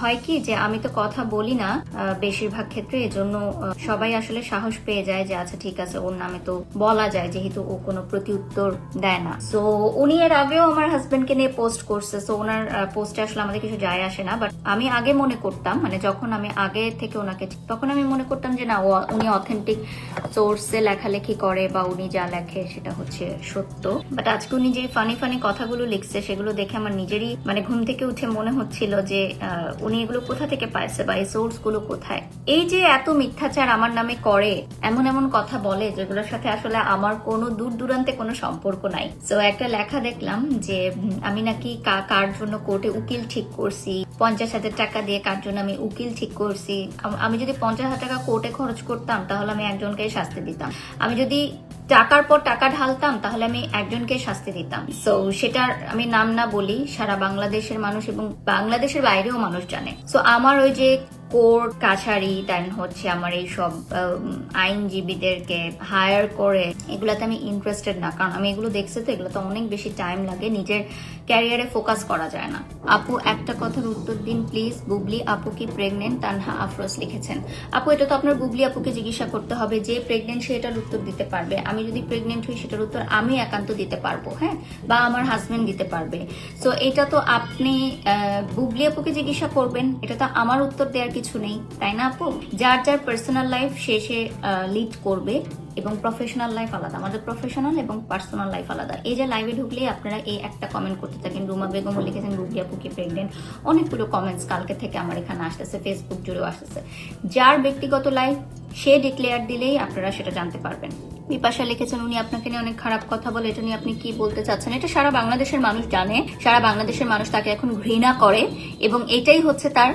হয় কি যে আমি তো কথা বলি না বেশিরভাগ ক্ষেত্রে, এজন্য সবাই আসলে সাহস পেয়ে যায় যে আচ্ছা ঠিক আছে ওর নামে তো বলা যায়, যেহেতু ও কোনো প্রতি উত্তর দেয় না। সো উনি এর আগেও আমার হাজবেন্ডকে নিয়ে পোস্ট করছে, সো ওনার পোস্টে আসলে আমাদের কিছু যায় আসে না। বাট আমি আগে মনে করতাম, মানে যখন আমি আগে থেকে ওনাকে, তখন আমি মনে করতাম যে না উনি অথেন্টিক সোর্সে লেখালেখি করে বা উনি যা লেখে সেটা হচ্ছে সত্য। বাট আজকে উনি যে ফানি ফানি কথাগুলো লিখছে সেগুলো দেখে আমার নিজেরই মানে ঘুম থেকে উঠে মনে হচ্ছিল যে উনি এগুলো কোথা থেকে পাইছে বা এই সোর্স গুলো কোথায়। এই যে এত মিথ্যাচার আমার নামে করে, এমন এমন কথা বলে যেগুলোর সাথে আসলে আমার কোনো দূর দূরান্তে কোনো সম্পর্ক নাই। তো একটা লেখা দেখলাম যে আমি নাকি কার জন্য কোর্টে উকিল ঠিক করছি, 50,000 টাকা দিয়ে কার জন্য আমি উকিল ঠিক করছি। আমি যদি 50,000 টাকা কোর্টে খরচ করতাম তাহলে আমি একজনকে শাস্তি দিতাম। আমি যদি টাকার পর টাকা ঢালতাম তাহলে আমি একজনকে শাস্তি দিতাম। সো সেটার আমি নাম না বলি, সারা বাংলাদেশের মানুষ এবং বাংলাদেশের বাইরেও মানুষ জানে। সো আমার ওই যে কোর্ট কাছারি দেন হচ্ছে আমার এই সব আইনজীবীদেরকে হায়ার করে এগুলাতে আমি ইন্টারেস্টেড না, কারণ আমি এগুলো দেখছি তো এগুলোতে অনেক বেশি টাইম লাগে, নিজের ক্যারিয়ারে ফোকাস করা যায় না। আপু একটা কথার উত্তর দিন প্লিজ, বুবলি আপু কি প্রেগনেন্ট? তানহা আফরোজ লিখেছেন। আপু এটা তো আপনার বুবলি আপুকে জিজ্ঞাসা করতে হবে, যে প্রেগনেন্ট সে এটার উত্তর দিতে পারবে। আমি যদি প্রেগনেন্ট হই সেটার উত্তর আমি একান্ত দিতে পারবো, হ্যাঁ, বা আমার হাজবেন্ড দিতে পারবে। সো এটা তো আপনি বুবলি আপুকে জিজ্ঞাসা করবেন, এটা তো আমার উত্তর দেওয়ার কিছু নেই, তাই না আপু? যার যার পার্সোনাল লাইফ সে লিড করবে এবং প্রফেশনাল লাইফ আলাদা। আমাদের প্রফেশনাল এবং পার্সোনাল লাইফ আলাদা। এই যে লাইভে ঢুকলেই আপনারা এই একটা কমেন্ট করতে থাকেন, রুমা বেগমও লিখেছেন বুবলি আপু কি প্রেগনেন্ট। অনেকগুলো কমেন্টস কালকে থেকে আমার এখানে আসতেছে, ফেসবুক জুড়েও আসতেছে। যার ব্যক্তিগত লাইফ সে ডিক্লেয়ার দিলেই আপনারা সেটা জানতে পারবেন। বিপাশা লিখেছেন উনি আপনাকে নিয়ে অনেক খারাপ কথা বলে, এটা নিয়ে আপনি কি বলতে চাচ্ছেন? এটা সারা বাংলাদেশের মানুষ জানে, সারা বাংলাদেশের মানুষ তাকে এখন ঘৃণা করে এবং এটাই হচ্ছে তার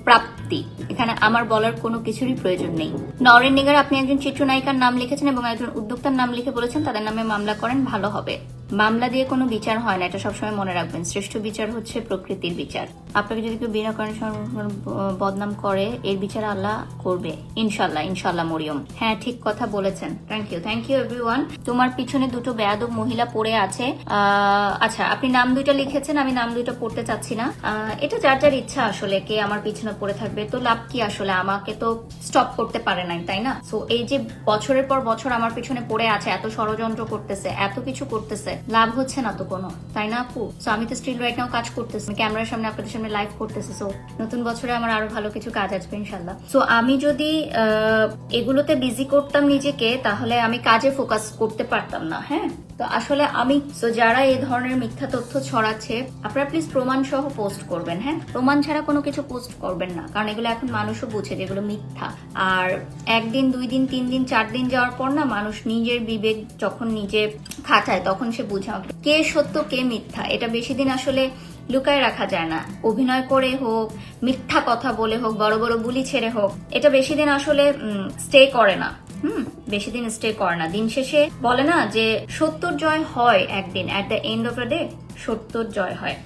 প্রাপ্তি। এখানে আমার বলার কোনো কিছুরই প্রয়োজন নেই। নরেন নিগার আপনি একজন চিত্রনায়িকার নাম লিখেছেন এবং একজন উদ্যোক্তার নাম লিখে বলেছেন তাদের নামে মামলা করেন, ভালো হবে। মামলা দিয়ে কোনো বিচার হয় না, এটা সবসময় মনে রাখবেন। শ্রেষ্ঠ বিচার হচ্ছে প্রকৃতির বিচার। আপনাকে যদি কেউ বিনা কারণে বদনাম করে এর বিচার আল্লাহ করবে ইনশাল্লাহ, ইনশাল্লাহ মরিয়ম। হ্যাঁ ঠিক কথা বলেছেন। Thank you everyone. তোমার পিছনে দুটো বেয়াদব মহিলা পড়ে আছে। আচ্ছা আপনি নাম দুইটা লিখেছেন, আমি নাম দুইটা পড়তে চাচ্ছি না। এটা যার যার ইচ্ছা, আসলে কে আমার পিছনে পড়ে থাকবে তো লাভ কি, আসলে আমাকে তো স্টপ করতে পারে নাই, তাই না? সো এই যে বছরের পর বছর আমার পিছনে পড়ে আছে, এত ষড়যন্ত্র করতেছে, এত কিছু করতেছে, লাভ হচ্ছে না তো কোনো, তাই না আপু? সো আমি তো স্টিল রাইট নাও কাজ করতেছি, ক্যামেরার সামনে আপনাদের সামনে লাইভ করতেছি। সো নতুন বছরে আমার আরো ভালো কিছু কাজ আসবে ইনশাল্লাহ। সো আমি যদি এগুলোতে বিজি করতাম নিজেকে তাহলে আমি কাজে ফোকাস করতে পারতাম না। হ্যাঁ তো আসলে আমি যারা এই ধরনের মিথ্যা তথ্য ছড়াচ্ছে আপনারা প্লিজ প্রমাণ সহ পোস্ট করবেন। হ্যাঁ প্রমাণ ছাড়া কোনো কিছু পোস্ট করবেন না, কারণ এগুলো এখন মানুষও বুঝে যেগুলো মিথ্যা। আর একদিন 2 দিন 3 দিন 4 দিন যাওয়ার পর না মানুষ নিজের বিবেক যখন নিজে খাটায় তখন সে বুঝে কে সত্য কে মিথ্যা। এটা বেশি দিন আসলে লুকায় রাখা যায় না, অভিনয় করে হোক, মিথ্যা কথা বলে হোক, বড় বড় বুলি ছেড়ে হোক, এটা বেশি দিন আসলে স্টে করে না। বেশি দিন স্টে করে না। দিন শেষে বলে না যে সত্যর জয় হয় একদিন, at the end of the day সত্যর জয় হয়।